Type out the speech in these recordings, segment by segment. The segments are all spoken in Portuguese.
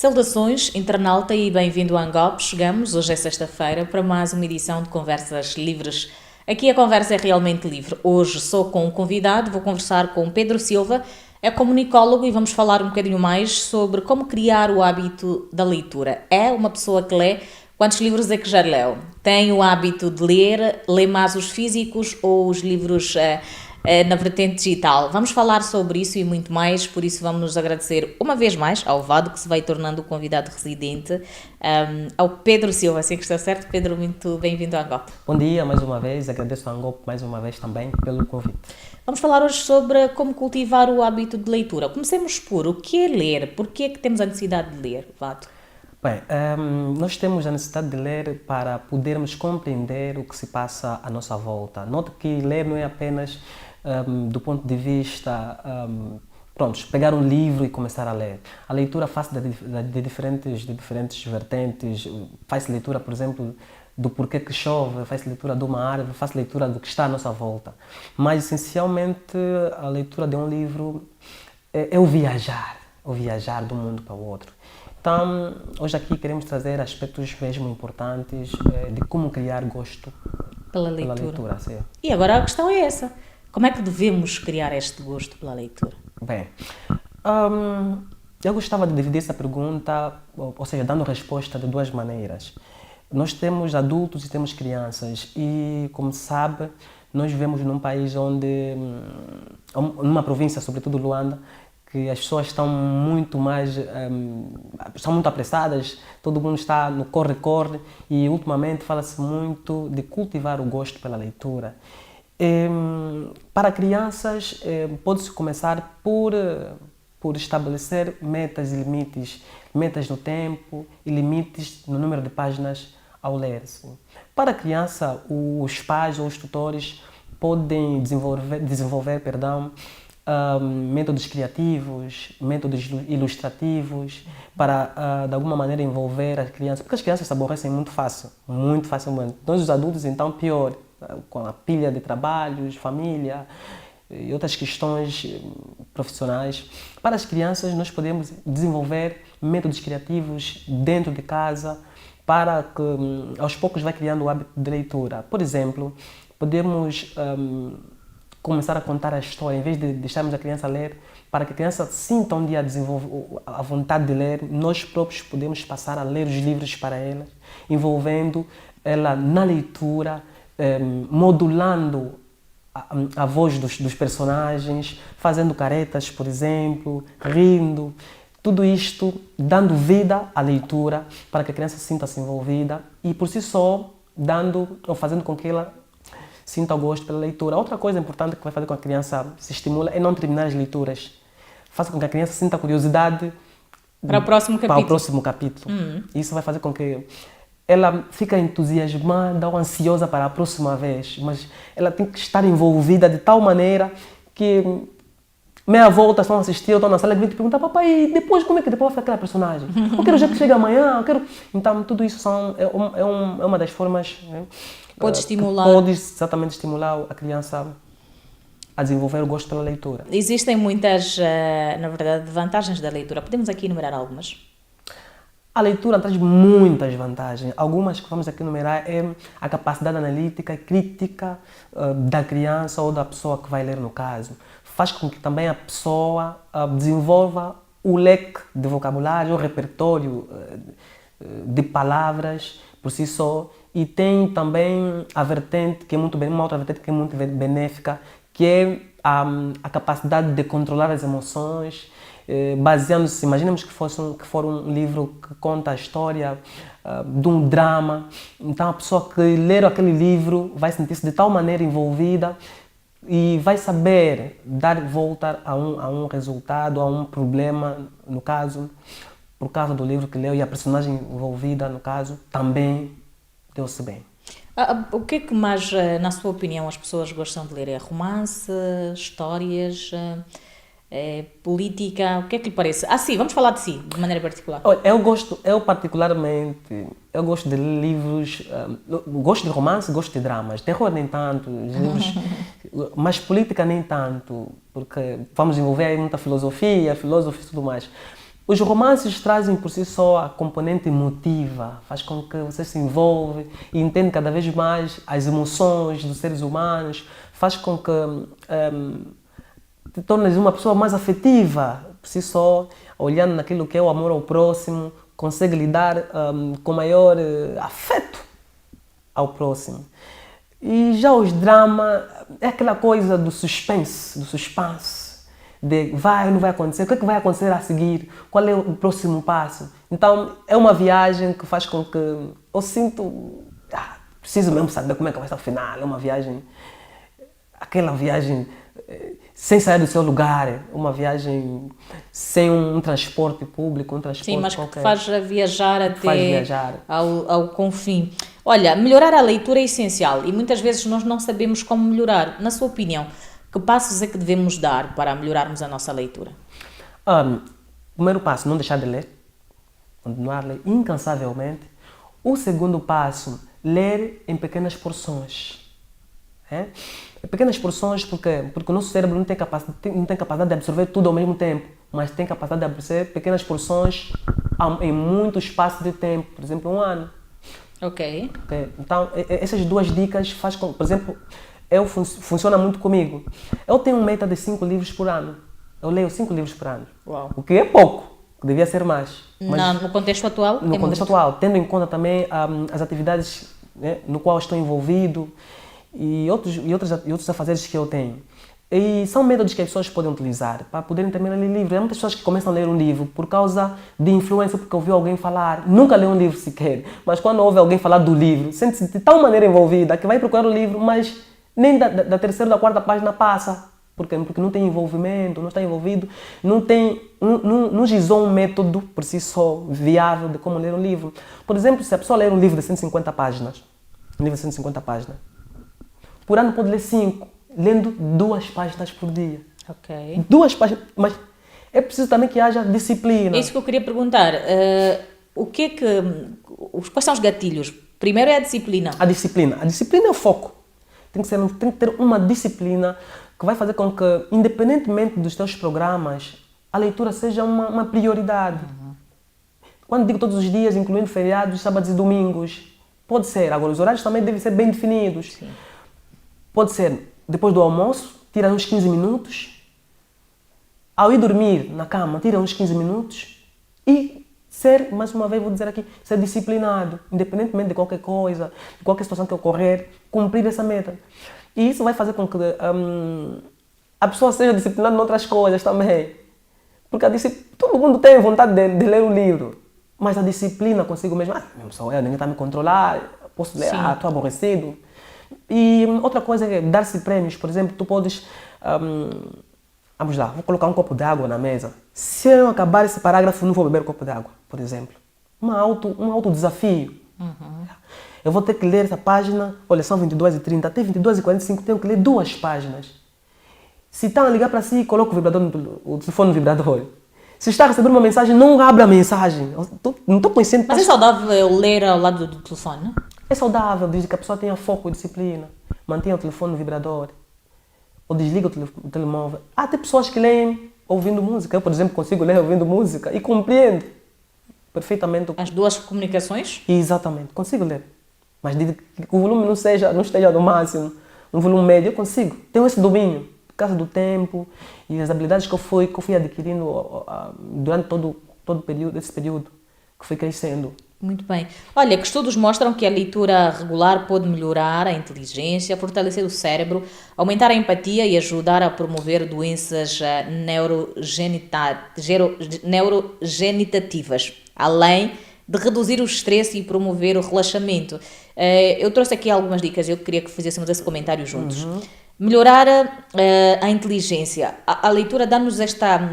Saudações, internauta, e bem-vindo a Angop. Chegamos, hoje é sexta-feira, para mais uma edição de Conversas Livres. Aqui a conversa é realmente livre. Hoje sou com um convidado, vou conversar com Pedro Silva, é comunicólogo e vamos falar um bocadinho mais sobre como criar o hábito da leitura. É uma pessoa que lê. Quantos livros é que já leu? Tem o hábito de ler, lê mais os físicos ou os livros na vertente digital? Vamos falar sobre isso e muito mais, por isso vamos agradecer uma vez mais ao Vado, que se vai tornando o convidado residente, ao Pedro Silva, assim que está certo. Pedro, muito bem-vindo ao Angop. Bom dia mais uma vez, agradeço ao Angop mais uma vez também pelo convite. Vamos falar hoje sobre como cultivar o hábito de leitura. Comecemos por o que é ler, porquê é que temos a necessidade de ler, Vado? Bem, nós temos a necessidade de ler para podermos compreender o que se passa à nossa volta. Note que ler não é apenas do ponto de vista, pegar um livro e começar a ler. A leitura faz de diferentes vertentes. Faz leitura, por exemplo, do porquê que chove, faz leitura de uma árvore, faz leitura do que está à nossa volta. Mas, essencialmente, a leitura de um livro é o viajar de um mundo para o outro. Então, hoje aqui queremos trazer aspectos mesmo importantes de como criar gosto Pela pela leitura. leitura. Sim. E agora a questão é essa. Como é que devemos criar este gosto pela leitura? Bem, eu gostava de dividir essa pergunta, ou seja, dando resposta de duas maneiras. Nós temos adultos e temos crianças e, como sabe, nós vivemos num país onde, numa província, sobretudo Luanda, que as pessoas estão muito apressadas, todo mundo está no corre-corre e ultimamente fala-se muito de cultivar o gosto pela leitura. Para crianças, pode-se começar por estabelecer metas e limites, metas no tempo e limites no número de páginas ao ler. Para a criança, os pais ou os tutores podem desenvolver métodos criativos, métodos ilustrativos, para de alguma maneira envolver as crianças, porque as crianças se aborrecem muito facilmente. Nós os adultos, então, pior, com a pilha de trabalhos, família e outras questões profissionais. Para as crianças, nós podemos desenvolver métodos criativos dentro de casa para que, aos poucos, vai criando o hábito de leitura. Por exemplo, podemos começar a contar a história, em vez de deixarmos a criança ler, para que a criança sinta um dia a vontade de ler, nós próprios podemos passar a ler os livros para ela, envolvendo ela na leitura, modulando a voz dos personagens, fazendo caretas, por exemplo, rindo. Tudo isto dando vida à leitura para que a criança sinta-se envolvida e, por si só, fazendo com que ela sinta o gosto pela leitura. Outra coisa importante que vai fazer com que a criança se estimule é não terminar as leituras. Faça com que a criança sinta curiosidade Para o próximo capítulo. Isso vai fazer com que ela fique entusiasmada ou ansiosa para a próxima vez, mas ela tem que estar envolvida de tal maneira que meia volta estão a assistir, eu estou na sala de vídeo e perguntam: papai, depois como é que depois vai ficar aquela personagem? Eu quero já que chega amanhã, eu quero... Então, tudo isso é uma das formas, né, Pode estimular. pode exatamente estimular a criança a desenvolver o gosto pela leitura. Existem muitas, na verdade, vantagens da leitura. Podemos aqui enumerar algumas? A leitura traz muitas vantagens. Algumas que vamos aqui enumerar é a capacidade analítica e crítica da criança ou da pessoa que vai ler, no caso. Faz com que também a pessoa desenvolva o leque de vocabulário, o repertório de palavras por si só. E tem também a vertente que é uma outra vertente que é muito benéfica, que é a capacidade de controlar as emoções, baseando-se, imaginemos que for um livro que conta a história de um drama. Então a pessoa que ler aquele livro vai sentir-se de tal maneira envolvida e vai saber dar volta a um resultado, a um problema, no caso, por causa do livro que leu, e a personagem envolvida, no caso, também deu-se bem. O que é que mais, na sua opinião, as pessoas gostam de ler? É romance, histórias, política? O que é que lhe parece? Sim, vamos falar de si, de maneira particular. Olha, eu particularmente gosto de livros, gosto de romance, gosto de dramas, terror nem tanto, livros, mas política nem tanto, porque vamos envolver aí muita filosofia e tudo mais. Os romances trazem por si só a componente emotiva, faz com que você se envolve e entende cada vez mais as emoções dos seres humanos, faz com que te tornes uma pessoa mais afetiva, por si só, olhando naquilo que é o amor ao próximo, consegue lidar com maior afeto ao próximo. E já os dramas é aquela coisa do suspense, de vai ou não vai acontecer, o que é que vai acontecer a seguir, qual é o próximo passo. Então é uma viagem que faz com que eu sinto, preciso mesmo saber como é que vai estar o final, é uma viagem, aquela viagem sem sair do seu lugar, uma viagem sem um transporte público, um transporte Sim, mas que qualquer. te faz viajar até Faz viajar. ao confim. Olha, melhorar a leitura é essencial e muitas vezes nós não sabemos como melhorar. Na sua opinião, que passos é que devemos dar para melhorarmos a nossa leitura? Primeiro passo, não deixar de ler, continuar a ler incansavelmente. O segundo passo, ler em pequenas porções. Pequenas porções porque o nosso cérebro não tem capacidade de absorver tudo ao mesmo tempo, mas tem capacidade de absorver pequenas porções em muito espaço de tempo, por exemplo, um ano. Ok. Então, essas duas dicas faz com, por exemplo, funciona muito comigo. Eu tenho uma meta de 5 livros por ano. Eu leio 5 livros por ano. Uau. O que é pouco, que devia ser mais. Mas No contexto atual? no contexto atual, tendo em conta também as atividades, né, no qual estou envolvido e outros afazeres que eu tenho. E são métodos que as pessoas podem utilizar para poderem também ler livros. Há muitas pessoas que começam a ler um livro por causa de influência, porque ouviu alguém falar, nunca leu um livro sequer, mas quando ouve alguém falar do livro, sente-se de tal maneira envolvida que vai procurar o livro, mas nem da terceira ou da quarta página passa. Porque não tem envolvimento, não está envolvido, não gizou um método por si só viável de como ler um livro. Por exemplo, se a pessoa ler um livro de 150 páginas, por ano pode ler 5, lendo 2 páginas por dia. Ok. 2 páginas, mas é preciso também que haja disciplina. É isso que eu queria perguntar. Quais são os gatilhos? Primeiro é a disciplina. A disciplina é o foco. Tem que ter uma disciplina que vai fazer com que, independentemente dos teus programas, a leitura seja uma prioridade. Quando digo todos os dias, incluindo feriados, sábados e domingos, pode ser. Agora, os horários também devem ser bem definidos. Sim. Pode ser depois do almoço, tira uns 15 minutos. Ao ir dormir na cama, tira uns 15 minutos. E ser, mais uma vez vou dizer aqui, ser disciplinado, independentemente de qualquer coisa, de qualquer situação que ocorrer, cumprir essa meta. E isso vai fazer com que a pessoa seja disciplinada em outras coisas também. Porque todo mundo tem vontade de ler um livro, mas a disciplina consigo mesmo, mesmo sou eu, ninguém está a me controlar, posso ler, estou aborrecido. E outra coisa é dar-se prémios, por exemplo, tu podes, vamos lá, vou colocar um copo de água na mesa. Se eu acabar esse parágrafo, não vou beber um copo de água, por exemplo. Um auto desafio. Eu vou ter que ler essa página, olha, são 22h30, até 22h45 tenho que ler 2 páginas. Se estão a ligar para si, coloca o telefone no vibrador. Se está a receber uma mensagem, não abra a mensagem. Não estou consciente. Mas é saudável ler ao lado do telefone? É saudável, desde que a pessoa tenha foco e disciplina. Mantenha o telefone no vibrador. Ou desliga o telemóvel. Há até pessoas que leem ouvindo música. Eu, por exemplo, consigo ler ouvindo música e compreendo perfeitamente. As duas comunicações? Exatamente, consigo ler. Mas desde que o volume não esteja no máximo, no volume médio, eu consigo. Tenho esse domínio, por causa do tempo e as habilidades que eu fui adquirindo durante todo esse período que fui crescendo. Muito bem. Olha, que estudos mostram que a leitura regular pode melhorar a inteligência, fortalecer o cérebro, aumentar a empatia e ajudar a promover doenças neurogenitativas, além de reduzir o estresse e promover o relaxamento. Eu trouxe aqui algumas dicas, eu queria que fizéssemos esse comentário juntos. Melhorar a inteligência. A leitura dá-nos esta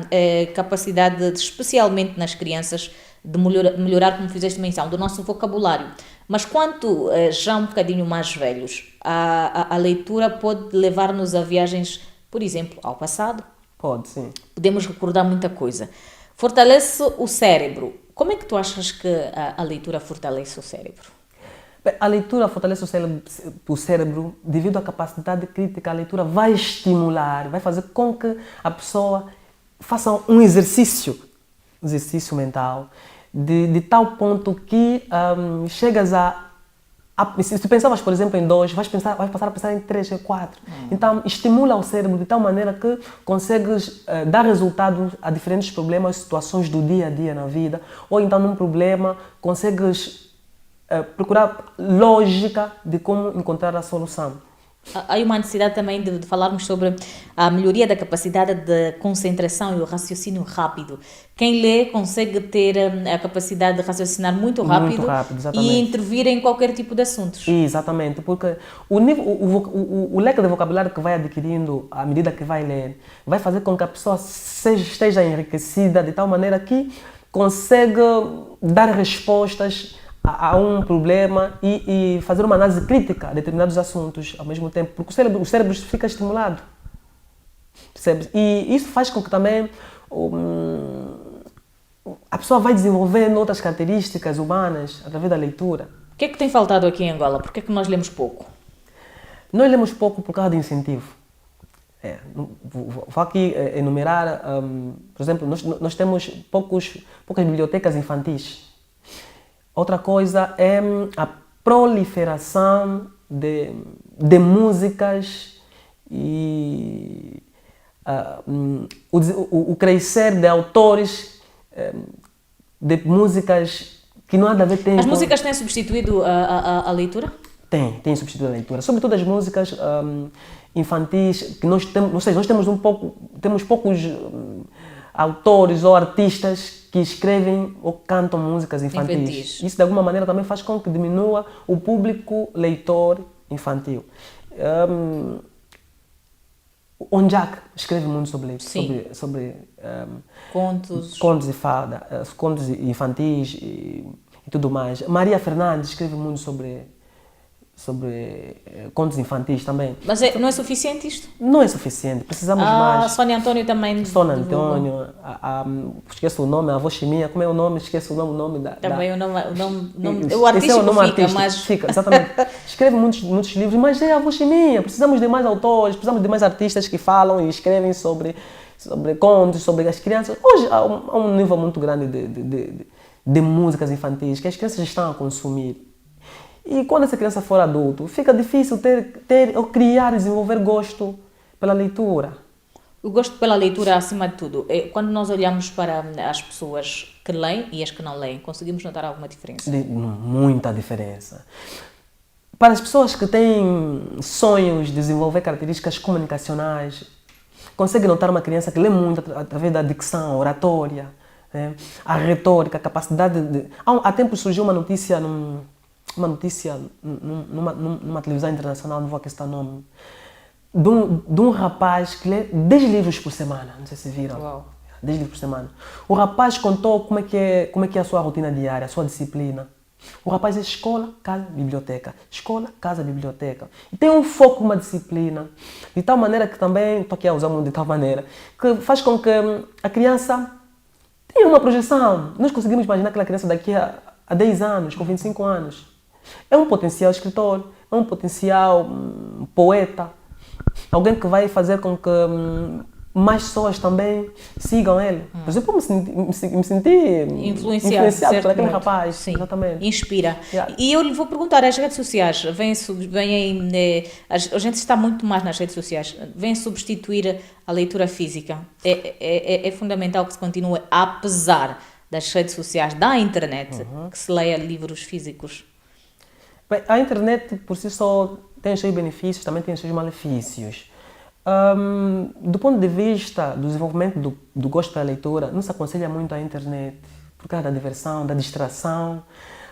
capacidade, especialmente nas crianças, de melhorar, como fizeste menção, do nosso vocabulário. Mas quanto já um bocadinho mais velhos, a leitura pode levar-nos a viagens, por exemplo, ao passado. Pode, sim. Podemos recordar muita coisa. Fortalece o cérebro. Como é que tu achas que a leitura fortalece o cérebro? A leitura fortalece o cérebro devido à capacidade crítica. A leitura vai estimular, vai fazer com que a pessoa faça um exercício exercício mental de tal ponto que chegas se tu pensavas, por exemplo, em 2, vais passar a pensar em 3 ou 4. Então, estimula o cérebro de tal maneira que consegues dar resultado a diferentes problemas, situações do dia a dia na vida, ou então num problema, consegues procurar lógica de como encontrar a solução. Há uma necessidade também de falarmos sobre a melhoria da capacidade de concentração e o raciocínio rápido. Quem lê consegue ter a capacidade de raciocinar muito rápido, exatamente. e intervir em qualquer tipo de assuntos. Exatamente, porque o leque de vocabulário que vai adquirindo à medida que vai ler vai fazer com que a pessoa esteja enriquecida de tal maneira que consegue dar respostas a um problema e fazer uma análise crítica a determinados assuntos ao mesmo tempo, porque o cérebro fica estimulado, percebes? E isso faz com que também a pessoa vai desenvolvendo outras características humanas através da leitura. O que é que tem faltado aqui em Angola? Por que é que nós lemos pouco? Nós lemos pouco por causa de incentivo. Vou aqui enumerar, por exemplo, nós temos poucas bibliotecas infantis. Outra coisa é a proliferação de músicas e o crescer de autores de músicas que não há a ver com... As músicas têm substituído a leitura? Tem substituído a leitura. Sobretudo as músicas infantis, que nós temos, ou seja, nós temos poucos autores ou artistas que escrevem ou cantam músicas infantis. Isso de alguma maneira também faz com que diminua o público leitor infantil. Onjak escreve muito sobre contos e fada, contos infantis e tudo mais. Maria Fernandes escreve muito sobre contos infantis também. Mas não é suficiente isto? Não é suficiente, precisamos mais. Sônia Antônio também. Sônia Antônio, esqueço o nome, a avó Chiminha, como é o nome? Esqueço o nome da... Também o nome o artístico fica, mas... Fica, exatamente. Escreve muitos livros, mas é a avó Chiminha, precisamos de mais autores, precisamos de mais artistas que falam e escrevem sobre contos, sobre as crianças. Hoje há um nível muito grande de músicas infantis que as crianças estão a consumir. E quando essa criança for adulto, fica difícil ou criar e desenvolver gosto pela leitura. O gosto pela leitura, acima de tudo, quando nós olhamos para as pessoas que leem e as que não leem, conseguimos notar alguma diferença? Muita diferença. Para as pessoas que têm sonhos de desenvolver características comunicacionais, consegue notar uma criança que lê muito através da dicção, a oratória, né? A retórica, a capacidade de... Há tempo surgiu uma notícia numa televisão internacional, não vou aqui citar o nome, de um rapaz que lê 10 livros por semana, não sei se viram. Uau. 10 livros por semana. O rapaz contou como é que é a sua rotina diária, a sua disciplina. O rapaz é escola, casa, biblioteca. Escola, casa, biblioteca. E tem um foco, uma disciplina, de tal maneira que também, estou aqui a usar de tal maneira, que faz com que a criança tenha uma projeção. Nós conseguimos imaginar aquela criança daqui a 10 anos, com 25 anos. É um potencial escritor, é um potencial poeta, alguém que vai fazer com que mais pessoas também sigam ele. Por exemplo, me senti influenciado por aquele rapaz. Sim. Exatamente. Inspira. Yeah. E eu lhe vou perguntar, as redes sociais, a gente está muito mais nas redes sociais, vêm substituir a leitura física? É fundamental que se continue, apesar das redes sociais, da internet, que se leia livros físicos? Bem, a internet por si só tem os seus benefícios, também tem os seus malefícios. Do ponto de vista do desenvolvimento do gosto pela leitura, não se aconselha muito a internet por causa da diversão, da distração.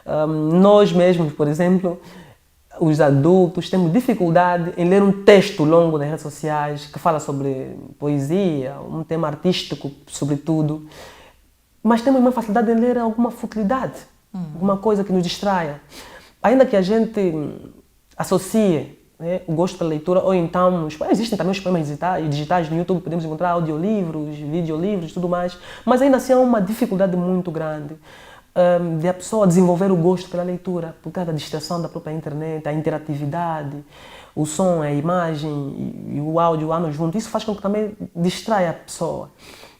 Nós mesmos, por exemplo, os adultos, temos dificuldade em ler um texto longo nas redes sociais que fala sobre poesia, um tema artístico, sobretudo. Mas temos uma facilidade em ler alguma futilidade, alguma coisa que nos distraia. Ainda que a gente associe, né, o gosto pela leitura, ou então, existem também os poemas digitais no YouTube, podemos encontrar audiolivros, videolivros e tudo mais, mas ainda assim há uma dificuldade muito grande de a pessoa desenvolver o gosto pela leitura, por causa da distração da própria internet, a interatividade, o som, a imagem e o áudio andam juntos. Isso faz com que também distraia a pessoa.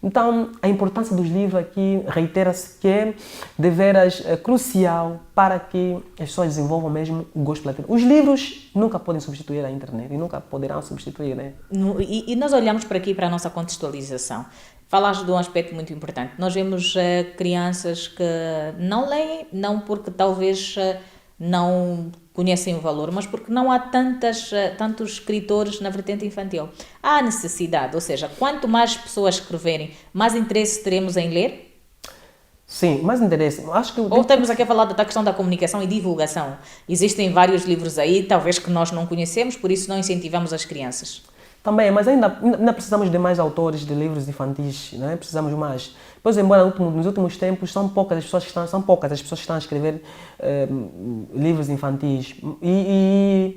Então, a importância dos livros aqui reitera-se que é deveras crucial para que as pessoas desenvolvam mesmo o gosto pela leitura. Os livros nunca podem substituir a internet e nunca poderão substituir, né? E nós olhamos para aqui para a nossa contextualização. Falaste de um aspecto muito importante. Nós vemos crianças que não leem, não porque talvez não conhecem o valor, mas porque não há tantos escritores na vertente infantil. Há necessidade, ou seja, quanto mais pessoas escreverem, mais interesse teremos em ler? Sim, mais interesse. Acho que Ou estamos aqui a falar da questão da comunicação e divulgação. Existem vários livros aí, talvez que nós não conhecemos, por isso não incentivamos as crianças. Também, mas ainda precisamos de mais autores de livros infantis, né? Precisamos mais. Pois, embora nos últimos tempos são poucas as pessoas que estão a escrever livros infantis. E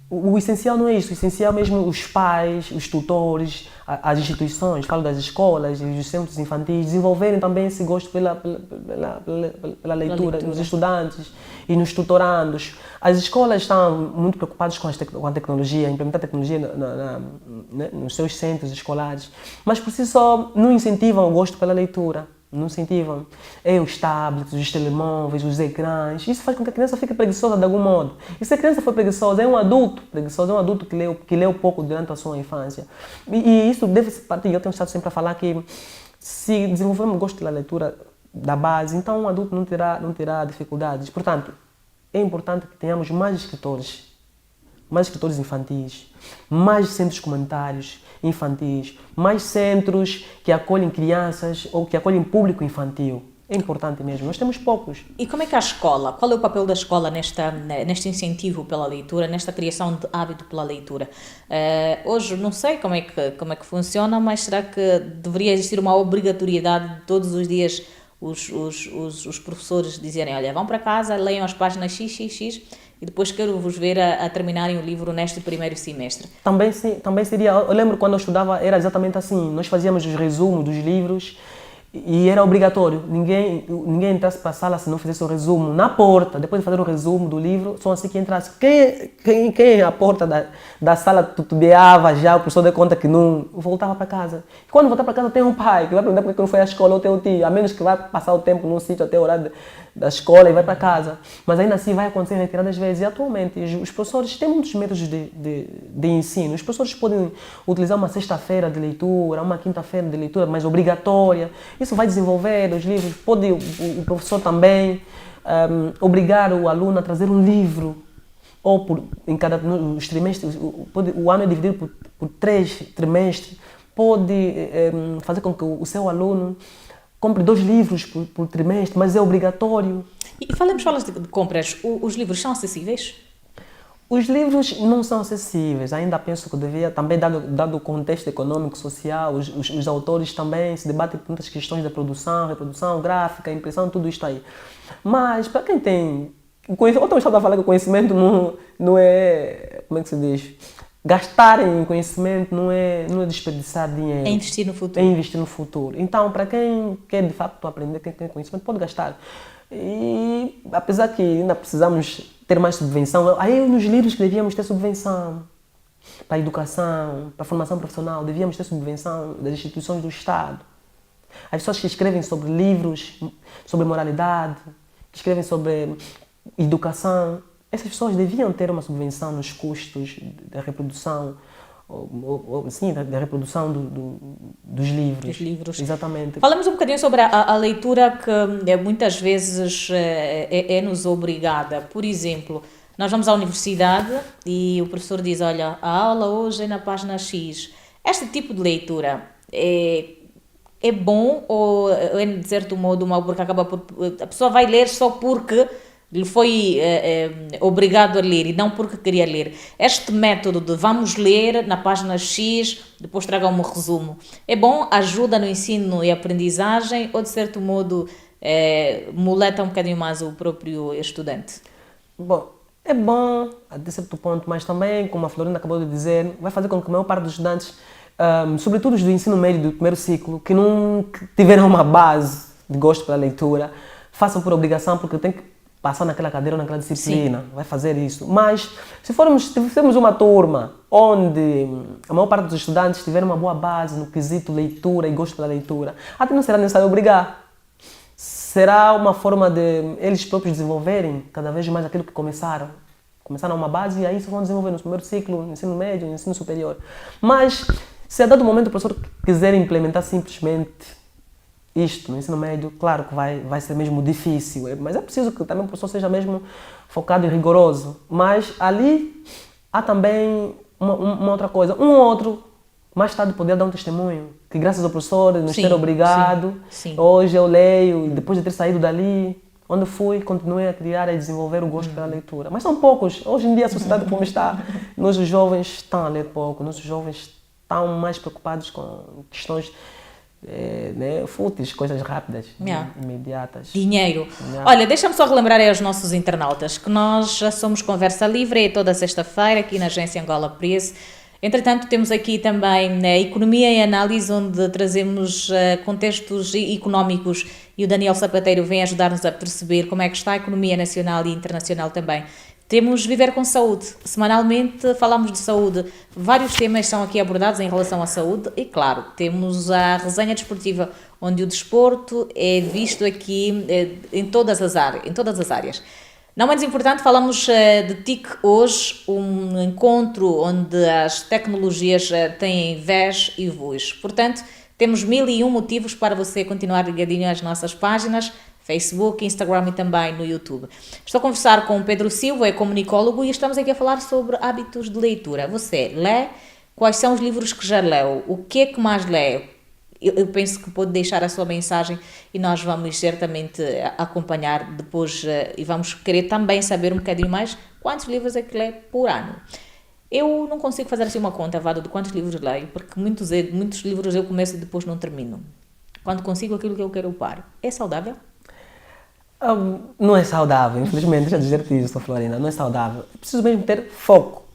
o essencial não é isso, o essencial mesmo os pais, os tutores, as instituições, falo das escolas e dos centros infantis, desenvolverem também esse gosto pela leitura nos estudantes e nos tutorandos. As escolas estão muito preocupadas com a tecnologia, implementar tecnologia nos seus centros escolares, mas por si só não incentivam o gosto pela leitura. Não incentivam. É os tablets, os telemóveis, os ecrãs. Isso faz com que a criança fique preguiçosa de algum modo. E se a criança for preguiçosa, é um adulto preguiçoso, é um adulto que leu pouco durante a sua infância. E isso deve-se partir. Eu tenho estado sempre a falar que se desenvolvermos o gosto pela leitura da base, então um adulto não terá dificuldades. Portanto, é importante que tenhamos mais escritores infantis, mais centros comunitários infantis, mais centros que acolhem crianças ou que acolhem público infantil. É importante mesmo, nós temos poucos. E como é que a escola, qual é o papel da escola neste incentivo pela leitura, nesta criação de hábito pela leitura? Hoje não sei como é que funciona, mas será que deveria existir uma obrigatoriedade de todos os dias os professores dizerem, olha, vão para casa, leiam as páginas XXX e depois quero-vos ver a terminarem o livro neste primeiro semestre? Também seria, eu lembro quando eu estudava, era exatamente assim, nós fazíamos os resumos dos livros e era obrigatório, ninguém entrasse para a sala se não fizesse o resumo na porta, depois de fazer o resumo do livro, só assim que entrasse. Quem à porta da sala tutubeava já, o professor deu conta que não, voltava para casa. E quando voltar para casa tem um pai que vai perguntar porque não foi à escola ou tem o tio, a menos que vai passar o tempo num sítio até o horário da escola e vai para casa. Mas ainda assim vai acontecer retiradas vezes. E atualmente os professores têm muitos métodos de ensino. Os professores podem utilizar uma sexta-feira de leitura, uma quinta-feira de leitura, mas obrigatória. Isso vai desenvolver os livros. Pode o professor também obrigar o aluno a trazer um livro. Ou nos trimestres, o ano é dividido por 3 trimestres. Pode fazer com que o seu aluno compre 2 livros por trimestre, mas é obrigatório. E falas de compras, os livros são acessíveis? Os livros não são acessíveis, ainda penso que devia, também dado o contexto econômico, social, os autores também se debatem por muitas questões da produção, reprodução, gráfica, impressão, tudo isto aí. Mas para quem tem conhecimento, outra estava a falar que o conhecimento não é, como é que se diz? Gastar em conhecimento não é desperdiçar dinheiro. É investir no futuro. É investir no futuro. Então, para quem quer de facto aprender, quem tem conhecimento, pode gastar. E apesar que ainda precisamos ter mais subvenção, aí nos livros que devíamos ter subvenção. Para a educação, para a formação profissional, devíamos ter subvenção das instituições do Estado. As pessoas que escrevem sobre livros, sobre moralidade, que escrevem sobre educação, essas pessoas deviam ter uma subvenção nos custos da reprodução, sim, da reprodução dos livros. Dos livros. Exatamente. Falamos um bocadinho sobre a leitura que muitas vezes é-nos obrigada. Por exemplo, nós vamos à universidade e o professor diz, olha, a aula hoje é na página X. Este tipo de leitura é bom ou é, de certo modo, mal, porque a pessoa vai ler só porque lhe foi obrigado a ler e não porque queria ler. Este método de vamos ler na página X, depois traga um resumo, é bom, ajuda no ensino e aprendizagem ou de certo modo moleta um bocadinho mais o próprio estudante? Bom, é bom até certo ponto, mas também, como a Florinda acabou de dizer, vai fazer com que a maior parte dos estudantes, sobretudo os do ensino médio do primeiro ciclo, que não tiveram uma base de gosto pela leitura, façam por obrigação porque tem que passar naquela cadeira ou naquela disciplina, vai fazer isso. Mas se tivermos uma turma onde a maior parte dos estudantes tiver uma boa base no quesito leitura e gosto pela leitura, até não será necessário obrigar. Será uma forma de eles próprios desenvolverem cada vez mais aquilo que começaram. Começaram uma base e aí só vão desenvolver no primeiro ciclo, no ensino médio, no ensino superior. Mas se a dado momento o professor quiser implementar simplesmente isto no ensino médio, claro que vai ser mesmo difícil, mas é preciso que também o professor seja mesmo focado e rigoroso. Mas ali há também uma outra coisa, um ou outro mais tarde poder dar um testemunho, que graças ao professor nos ter obrigado, hoje eu leio, e depois de ter saído dali, onde fui, continuei a criar e desenvolver o gosto pela leitura. Mas são poucos, hoje em dia a sociedade como está, nós os jovens estão a ler pouco, nós os jovens estão mais preocupados com questões fúteis, coisas rápidas, imediatas. Dinheiro. Olha, deixa-me só relembrar aí aos nossos internautas que nós já somos Conversa Livre toda sexta-feira aqui na agência Angola Press. Entretanto, temos aqui também a Economia em Análise, onde trazemos contextos económicos e o Daniel Sapateiro vem ajudar-nos a perceber como é que está a economia nacional e internacional também. Temos Viver com Saúde. Semanalmente falamos de saúde. Vários temas são aqui abordados em relação à saúde e, claro, temos a resenha desportiva, onde o desporto é visto aqui em todas as áreas. Não menos importante, falamos de TIC hoje, um encontro onde as tecnologias têm vez e voz. Portanto, temos 1001 motivos para você continuar ligadinho às nossas páginas, Facebook, Instagram e também no YouTube. Estou a conversar com o Pedro Silva, é comunicólogo, e estamos aqui a falar sobre hábitos de leitura. Você lê? Quais são os livros que já leu? O que é que mais lê? Eu penso que pode deixar a sua mensagem e nós vamos certamente acompanhar depois e vamos querer também saber um bocadinho mais quantos livros é que lê por ano. Eu não consigo fazer assim uma conta, Vado, de quantos livros leio, porque muitos livros eu começo e depois não termino. Quando consigo aquilo que eu quero, eu paro. É saudável? Não é saudável, infelizmente, deixa eu dizer-te isso, Florina, não é saudável. É preciso mesmo ter foco.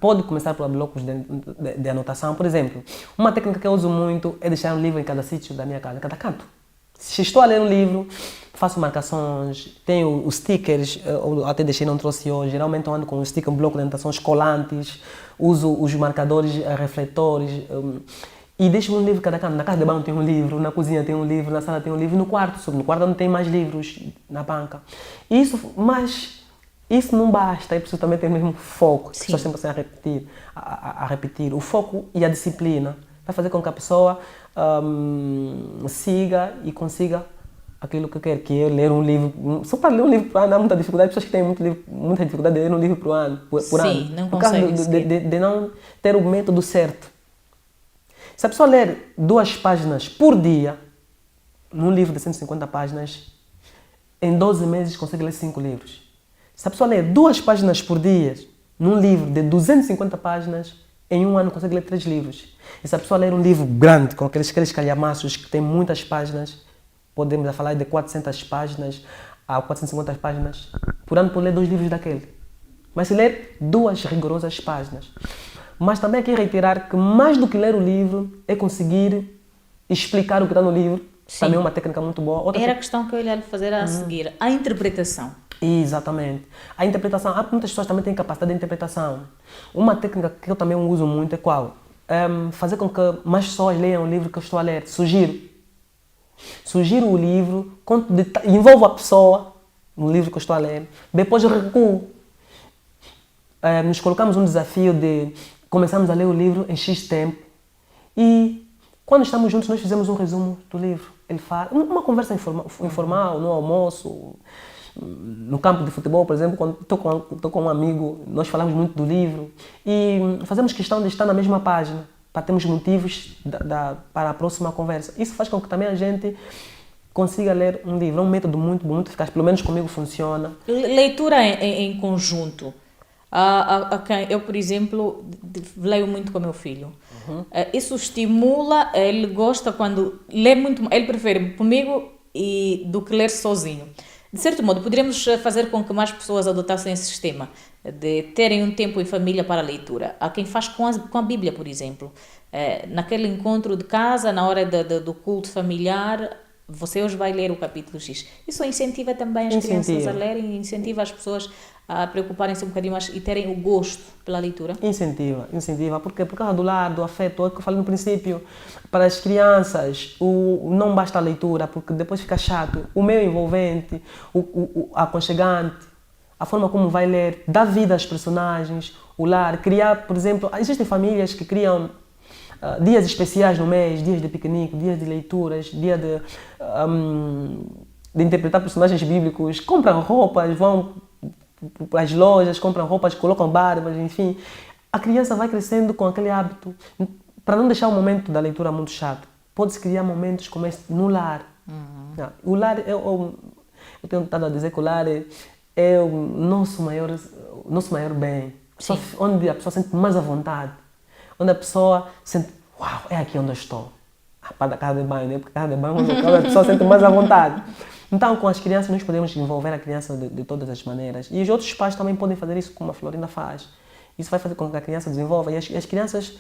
Pode começar por blocos de anotação. Por exemplo, uma técnica que eu uso muito é deixar um livro em cada sítio da minha casa, em cada canto. Se estou a ler um livro, faço marcações, tenho os stickers, ou até deixei não trouxe hoje, geralmente eu ando com um sticker, um bloco de anotações colantes, uso os marcadores refletores, e deixo um livro em cada canto. Na casa de banho tem um livro, na cozinha tem um livro, na sala tem um livro, no quarto não tem mais livros, na banca. Isso não basta, é preciso também ter mesmo foco, as pessoas sempre a repetir. O foco e a disciplina vai fazer com que a pessoa siga e consiga aquilo que quer, que é ler um livro. Só para ler um livro por ano há muita dificuldade, pessoas que têm muita dificuldade de ler um livro por ano. Não por causa de não ter o método certo. Se a pessoa ler 2 páginas por dia, num livro de 150 páginas, em 12 meses consegue ler 5 livros. Se a pessoa ler 2 páginas por dia, num livro de 250 páginas, em um ano consegue ler 3 livros. E se a pessoa ler um livro grande, com aqueles calhamaços que tem muitas páginas, podemos falar de 400 páginas a 450 páginas, por ano pode ler 2 livros daquele. Mas se ler 2 rigorosas páginas. Mas também aqui reiterar que mais do que ler o livro é conseguir explicar o que está no livro. Também é uma técnica muito boa. Era a questão que eu ia lhe fazer a seguir. A interpretação. Exatamente. A interpretação, muitas pessoas também têm capacidade de interpretação. Uma técnica que eu também uso muito é qual? Fazer com que mais pessoas leiam o livro que eu estou a ler. Sugiro o livro, envolvo a pessoa no livro que eu estou a ler, depois eu recuo. Nos colocamos um desafio de começarmos a ler o livro em X tempo e quando estamos juntos nós fizemos um resumo do livro. Ele fala, uma conversa informal, no almoço, no campo de futebol, por exemplo, quando estou com um amigo, nós falamos muito do livro e fazemos questão de estar na mesma página para termos motivos para a próxima conversa. Isso faz com que também a gente consiga ler um livro. É um método muito eficaz, pelo menos comigo funciona. Leitura em conjunto. Eu, por exemplo, leio muito com meu filho. Isso estimula, ele gosta quando lê muito, ele prefere comigo do que ler sozinho. De certo modo, poderíamos fazer com que mais pessoas adotassem esse sistema de terem um tempo em família para a leitura. Há quem faz com a Bíblia, por exemplo. Naquele encontro de casa, na hora do culto familiar, você hoje vai ler o capítulo X. Isso incentiva também as crianças a lerem, incentiva as pessoas a preocuparem-se um bocadinho mais e terem o gosto pela leitura? Incentiva, porque por causa do lar, do afeto, é o que eu falei no princípio, para as crianças, não basta a leitura, porque depois fica chato. O meio envolvente, o aconchegante, a forma como vai ler, dá vida aos personagens, o lar, criar, por exemplo, existem famílias que criam dias especiais no mês, dias de piquenique, dias de leituras, dia de interpretar personagens bíblicos, compram roupas, vão para as lojas, compram roupas, colocam barbas, enfim. A criança vai crescendo com aquele hábito, para não deixar o momento da leitura muito chato. Pode-se criar momentos como este no lar. O lar, eu tenho estado a dizer que o lar é o nosso maior bem. Onde a pessoa sente mais à vontade. Onde a pessoa sente, uau, é aqui onde eu estou. Para da casa de banho, né? Porque a casa de banho é onde a pessoa sente mais à vontade. Então, com as crianças, nós podemos envolver a criança de todas as maneiras. E os outros pais também podem fazer isso como a Florinda faz. Isso vai fazer com que a criança desenvolva. E as crianças,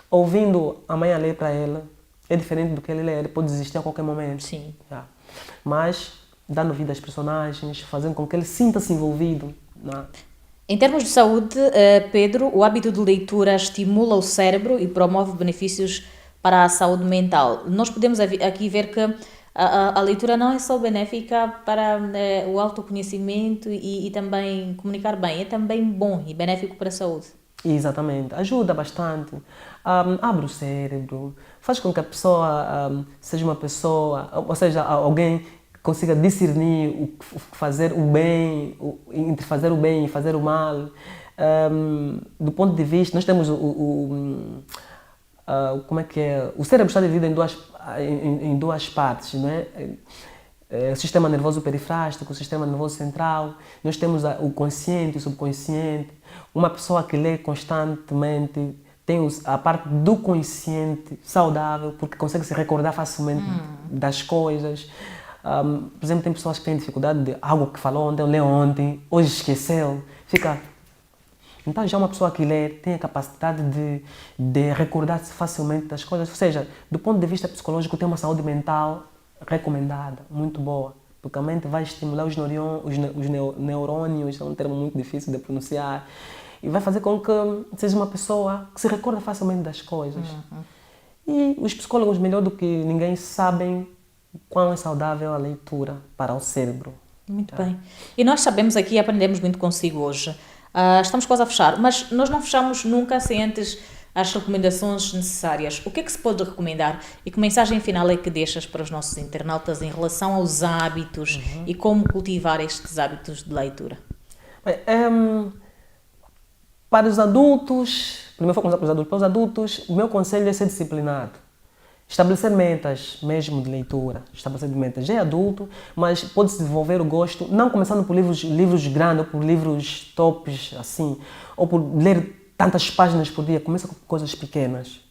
ouvindo a mãe a ler para ela, é diferente do que ele lê. Ele pode desistir a qualquer momento. Sim. Mas, dando vida aos personagens, fazendo com que ele sinta-se envolvido. Em termos de saúde, Pedro, o hábito de leitura estimula o cérebro e promove benefícios para a saúde mental. Nós podemos aqui ver que a leitura não é só benéfica para o autoconhecimento e também comunicar bem, é também bom e benéfico para a saúde. Exatamente, ajuda bastante, abre o cérebro, faz com que a pessoa seja uma pessoa, ou seja, alguém consiga discernir fazer o bem, entre fazer o bem e fazer o mal. Do ponto de vista, nós temos como é que é? O cérebro está dividido em duas partes, não é? O sistema nervoso perifrástico, o sistema nervoso central. Nós temos o consciente e o subconsciente. Uma pessoa que lê constantemente tem a parte do consciente saudável, porque consegue se recordar facilmente das coisas. Por exemplo, tem pessoas que têm dificuldade de algo que falou ontem, leu ontem, hoje esqueceu, fica... Então já uma pessoa que lê tem a capacidade de recordar-se facilmente das coisas, ou seja, do ponto de vista psicológico tem uma saúde mental recomendada, muito boa, porque a mente vai estimular os neurônios, é um termo muito difícil de pronunciar, e vai fazer com que seja uma pessoa que se recorda facilmente das coisas. E os psicólogos, melhor do que ninguém, sabem quão é saudável a leitura para o cérebro. Muito bem. E nós sabemos aqui, aprendemos muito consigo hoje. Estamos quase a fechar, mas nós não fechamos nunca sem antes as recomendações necessárias. O que é que se pode recomendar e que mensagem final é que deixas para os nossos internautas em relação aos hábitos e como cultivar estes hábitos de leitura? Bem, para os adultos, primeiro vou começar para os adultos, o meu conselho é ser disciplinado. Estabelecer metas mesmo de leitura, estabelecer metas. Já é adulto, mas pode-se desenvolver o gosto, não começando por livros grandes, ou por livros tops, assim, ou por ler tantas páginas por dia. Começa com coisas pequenas,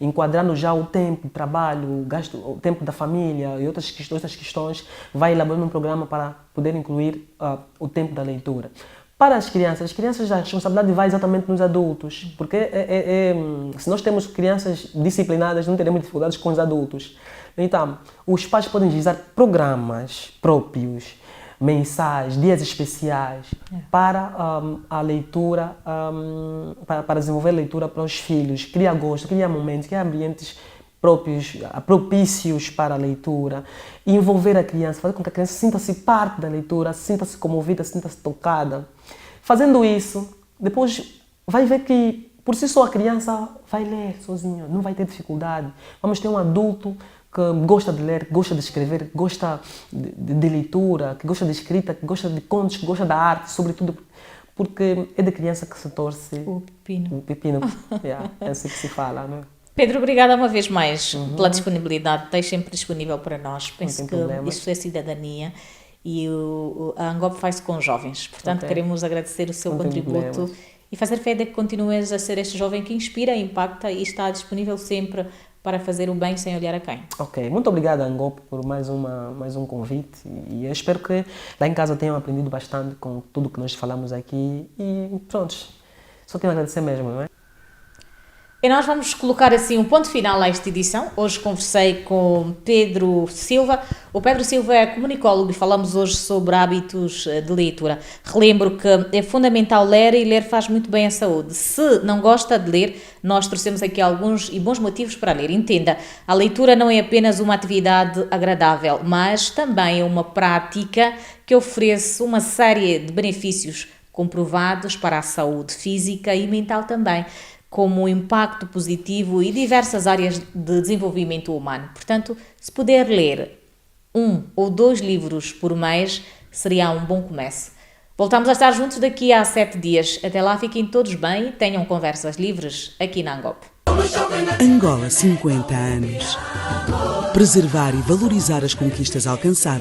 enquadrando já o tempo de trabalho, o tempo da família e outras questões, vai elaborando um programa para poder incluir o tempo da leitura. Para as crianças a responsabilidade vai exatamente nos adultos, porque se nós temos crianças disciplinadas, não teremos dificuldades com os adultos. Então, os pais podem usar programas próprios, mensais, dias especiais, para a leitura, para desenvolver a leitura para os filhos, criar gosto, criar momentos, criar ambientes propícios para a leitura, e envolver a criança, fazer com que a criança sinta-se parte da leitura, sinta-se comovida, sinta-se tocada. Fazendo isso, depois vai ver que por si só a criança vai ler sozinha, não vai ter dificuldade. Vamos ter um adulto que gosta de ler, que gosta de escrever, que gosta de leitura, que gosta de escrita, que gosta de contos, que gosta da arte, sobretudo porque é da criança que se torce o pepino. O pepino, é assim que se fala, não é? Pedro, obrigada uma vez mais pela disponibilidade. Estás sempre disponível para nós. Penso que isso é cidadania e a ANGOP faz com jovens. Portanto, queremos agradecer o seu contributo e fazer fé de que continues a ser este jovem que inspira, impacta e está disponível sempre para fazer o bem sem olhar a quem. Ok, muito obrigada, ANGOP, por mais um convite, e eu espero que lá em casa tenham aprendido bastante com tudo que nós falamos aqui e pronto, só tenho a agradecer mesmo, não é? E nós vamos colocar assim um ponto final a esta edição. Hoje conversei com Pedro Silva. O Pedro Silva é comunicólogo e falamos hoje sobre hábitos de leitura. Relembro que é fundamental ler e ler faz muito bem à saúde. Se não gosta de ler, nós trouxemos aqui alguns e bons motivos para ler. Entenda, a leitura não é apenas uma atividade agradável, mas também é uma prática que oferece uma série de benefícios comprovados para a saúde física e mental também, como o impacto positivo e diversas áreas de desenvolvimento humano. Portanto, se puder ler 1 ou 2 livros por mês, seria um bom começo. Voltamos a estar juntos daqui a 7 dias. Até lá, fiquem todos bem e tenham conversas livres aqui na Angop. Angola 50 anos. Preservar e valorizar as conquistas alcançadas